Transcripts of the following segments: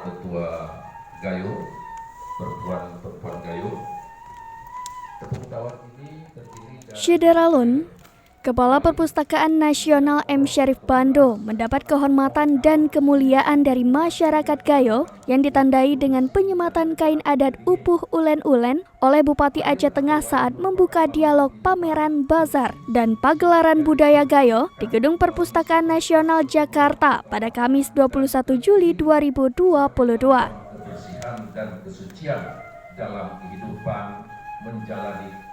ketua Gayo, perempuan Gayo. Tepung tawar ini terdiri dari Syederalun, Kepala Perpustakaan Nasional M. Syarif Bando mendapat kehormatan dan kemuliaan dari masyarakat Gayo yang ditandai dengan penyematan kain adat Upuh Ulen-Ulen oleh Bupati Aceh Tengah saat membuka dialog pameran bazar dan pagelaran budaya Gayo di Gedung Perpustakaan Nasional Jakarta pada Kamis 21 Juli 2022. kebersihan dan kesucian dalam kehidupan menjalani.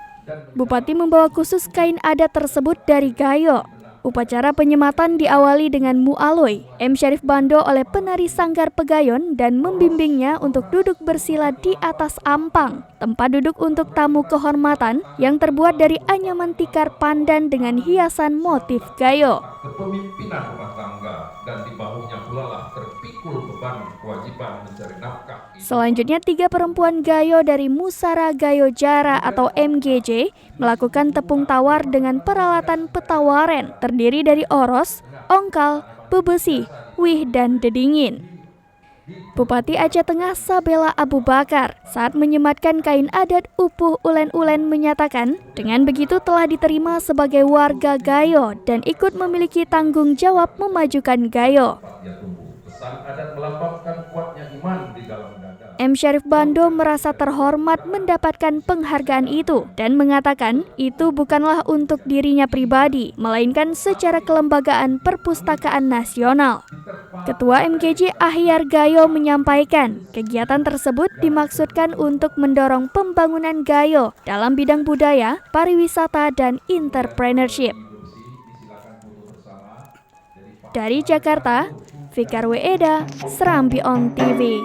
Bupati membawa khusus kain adat tersebut dari Gayo. Upacara penyematan diawali dengan mu'aloy M. Syarif Bando oleh penari Sanggar Pegayon dan membimbingnya untuk duduk bersila di atas ampang, tempat duduk untuk tamu kehormatan yang terbuat dari anyaman tikar pandan dengan hiasan motif Gayo. Kepemimpinan rumah tangga dan di bahunya pula lah terpikul beban kewajiban mencari nafkah. Selanjutnya, 3 perempuan Gayo dari Musara Gayo Jara atau MGJ melakukan tepung tawar dengan peralatan petawaren terdiri dari oros, ongkal, bebesi, wih, dan dedingin. Bupati Aceh Tengah Sabela Abu Bakar saat menyematkan kain adat Upuh Ulen-Ulen menyatakan dengan begitu telah diterima sebagai warga Gayo dan ikut memiliki tanggung jawab memajukan Gayo. Pesan adat melambangkan kuatnya iman di dalam dada. M. Syarif Bando merasa terhormat mendapatkan penghargaan itu dan mengatakan itu bukanlah untuk dirinya pribadi, melainkan secara kelembagaan Perpustakaan Nasional. Ketua MGJ Ahyar Gayo menyampaikan, kegiatan tersebut dimaksudkan untuk mendorong pembangunan Gayo dalam bidang budaya, pariwisata, dan entrepreneurship. Dari Jakarta, Fikar Weeda, Serambi On TV.